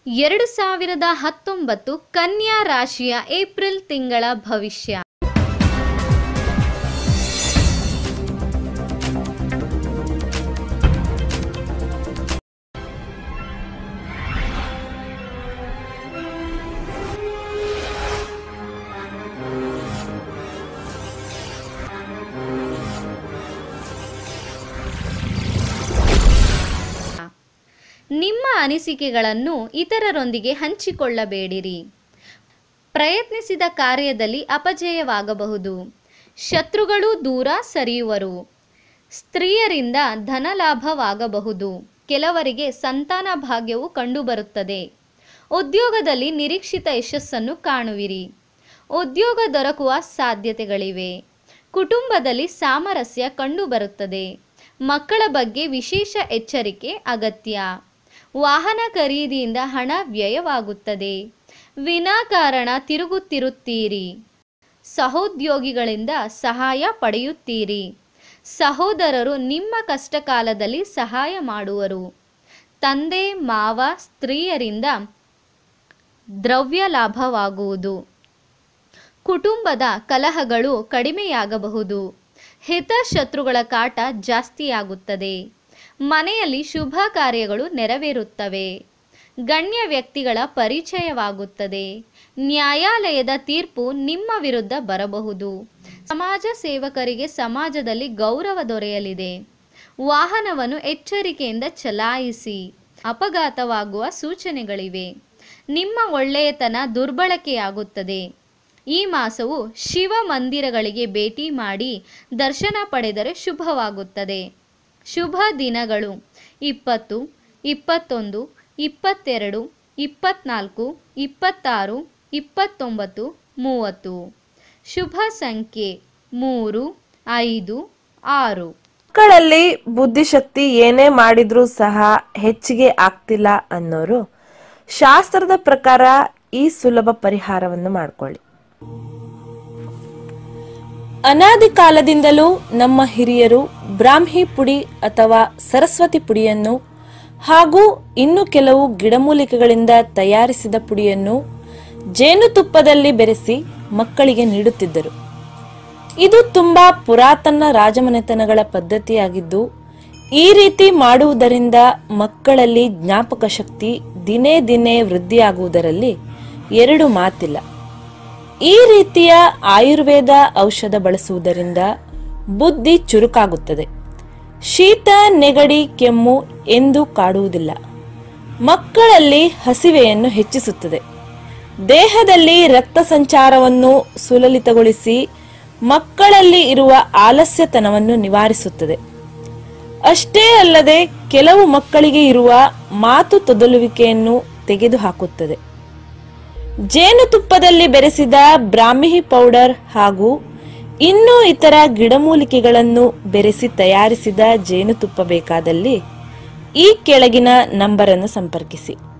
2019 ಕನ್ಯಾ ರಾಶಿಯ ಏಪ್ರಿಲ್ ತಿಂಗಳ ಭವಿಷ್ಯ. ನಿಮ್ಮ ಅನಿಸಿಕೆಗಳನ್ನು ಇತರರೊಂದಿಗೆ ಹಂಚಿಕೊಳ್ಳಬೇಡಿರಿ. ಪ್ರಯತ್ನಿಸಿದ ಕಾರ್ಯದಲ್ಲಿ ಅಪಜಯವಾಗಬಹುದು. ಶತ್ರುಗಳು ದೂರ ಸರಿಯುವರು. ಸ್ತ್ರೀಯರಿಂದ ಧನಲಾಭವಾಗಬಹುದು. ಕೆಲವರಿಗೆ ಸಂತಾನ ಭಾಗ್ಯವು ಕಂಡುಬರುತ್ತದೆ. ಉದ್ಯೋಗದಲ್ಲಿ ನಿರೀಕ್ಷಿತ ಯಶಸ್ಸನ್ನು ಕಾಣುವಿರಿ. ಉದ್ಯೋಗ ದೊರಕುವ ಸಾಧ್ಯತೆಗಳಿವೆ. ಕುಟುಂಬದಲ್ಲಿ ಸಾಮರಸ್ಯ ಕಂಡುಬರುತ್ತದೆ. ಮಕ್ಕಳ ಬಗ್ಗೆ ವಿಶೇಷ ಎಚ್ಚರಿಕೆ ಅಗತ್ಯ. ವಾಹನ ಖರೀದಿಯಿಂದ ಹಣ ವ್ಯಯವಾಗುತ್ತದೆ. ವಿನಾಕಾರಣ ತಿರುಗುತ್ತಿರುತ್ತೀರಿ. ಸಹೋದ್ಯೋಗಿಗಳಿಂದ ಸಹಾಯ ಪಡೆಯುತ್ತೀರಿ. ಸಹೋದರರು ನಿಮ್ಮ ಕಷ್ಟಕಾಲದಲ್ಲಿ ಸಹಾಯ ಮಾಡುವರು. ತಂದೆ ಮಾವ ಸ್ತ್ರೀಯರಿಂದ ದ್ರವ್ಯ ಲಾಭವಾಗುವುದು. ಕುಟುಂಬದ ಕಲಹಗಳು ಕಡಿಮೆಯಾಗಬಹುದು. ಹಿತಶತ್ರುಗಳ ಕಾಟ ಜಾಸ್ತಿಯಾಗುತ್ತದೆ. ಮನೆಯಲ್ಲಿ ಶುಭ ಕಾರ್ಯಗಳು ನೆರವೇರುತ್ತವೆ. ಗಣ್ಯ ವ್ಯಕ್ತಿಗಳ ಪರಿಚಯವಾಗುತ್ತದೆ. ನ್ಯಾಯಾಲಯದ ತೀರ್ಪು ನಿಮ್ಮ ವಿರುದ್ಧ ಬರಬಹುದು. ಸಮಾಜ ಸೇವಕರಿಗೆ ಸಮಾಜದಲ್ಲಿ ಗೌರವ ದೊರೆಯಲಿದೆ. ವಾಹನವನ್ನು ಎಚ್ಚರಿಕೆಯಿಂದ ಚಲಾಯಿಸಿ. ಅಪಘಾತವಾಗುವ ಸೂಚನೆಗಳಿವೆ. ನಿಮ್ಮ ಒಳ್ಳೆಯತನ ದುರ್ಬಳಕೆಯಾಗುತ್ತದೆ. ಈ ಮಾಸವು ಶಿವ ಮಂದಿರಗಳಿಗೆ ಭೇಟಿ ಮಾಡಿ ದರ್ಶನ ಪಡೆದರೆ ಶುಭವಾಗುತ್ತದೆ. ಶುಭ ದಿನಗಳು 20, 21, 22, 24, 26, 29, 30. ಶುಭ ಸಂಖ್ಯೆ 3, 5, 6. ಮಕ್ಕಳಲ್ಲಿ ಬುದ್ಧಿಶಕ್ತಿ ಏನೇ ಮಾಡಿದ್ರೂ ಸಹ ಹೆಚ್ಚಿಗೆ ಆಗ್ತಿಲ್ಲ ಅನ್ನೋರು ಶಾಸ್ತ್ರದ ಪ್ರಕಾರ ಈ ಸುಲಭ ಪರಿಹಾರವನ್ನು ಮಾಡಿಕೊಳ್ಳಿ. ಅನಾದಿ ಕಾಲದಿಂದಲೂ ನಮ್ಮ ಹಿರಿಯರು ಬ್ರಾಹ್ಮಿ ಪುಡಿ ಅಥವಾ ಸರಸ್ವತಿ ಪುಡಿಯನ್ನು ಹಾಗೂ ಇನ್ನು ಕೆಲವು ಗಿಡಮೂಲಿಕೆಗಳಿಂದ ತಯಾರಿಸಿದ ಪುಡಿಯನ್ನು ಜೇನುತುಪ್ಪದಲ್ಲಿ ಬೆರೆಸಿ ಮಕ್ಕಳಿಗೆ ನೀಡುತ್ತಿದ್ದರು. ಇದು ತುಂಬಾ ಪುರಾತನ ರಾಜಮನೆತನಗಳ ಪದ್ಧತಿಯಾಗಿದ್ದು, ಈ ರೀತಿ ಮಾಡುವುದರಿಂದ ಮಕ್ಕಳಲ್ಲಿ ಜ್ಞಾಪಕ ಶಕ್ತಿ ದಿನೇ ದಿನೇ ವೃದ್ಧಿಯಾಗುವುದರಲ್ಲಿ ಎರಡು ಮಾತಿಲ್ಲ. ಈ ರೀತಿಯ ಆಯುರ್ವೇದ ಔಷಧ ಬಳಸುವುದರಿಂದ ಬುದ್ಧಿ ಚುರುಕಾಗುತ್ತದೆ. ಶೀತ ನೆಗಡಿ ಕೆಮ್ಮು ಎಂದು ಕಾಡುವುದಿಲ್ಲ. ಮಕ್ಕಳಲ್ಲಿ ಹಸಿವೆಯನ್ನು ಹೆಚ್ಚಿಸುತ್ತದೆ. ದೇಹದಲ್ಲಿ ರಕ್ತ ಸಂಚಾರವನ್ನು ಸುಲಲಿತಗೊಳಿಸಿ ಮಕ್ಕಳಲ್ಲಿ ಇರುವ ಆಲಸ್ಯತನವನ್ನು ನಿವಾರಿಸುತ್ತದೆ. ಅಷ್ಟೇ ಅಲ್ಲದೆ ಕೆಲವು ಮಕ್ಕಳಿಗೆ ಇರುವ ಮಾತು ತೊದಲುವಿಕೆಯನ್ನು ತೆಗೆದುಹಾಕುತ್ತದೆ. ಜೇನುತುಪ್ಪದಲ್ಲಿ ಬೆರೆಸಿದ ಬ್ರಾಹ್ಮಿ ಪೌಡರ್ ಹಾಗೂ ಇನ್ನೂ ಇತರ ಗಿಡಮೂಲಿಕೆಗಳನ್ನು ಬೆರೆಸಿ ತಯಾರಿಸಿದ ಜೇನುತುಪ್ಪ ಬೇಕಾದಲ್ಲಿ ಈ ಕೆಳಗಿನ ನಂಬರನ್ನು ಸಂಪರ್ಕಿಸಿ.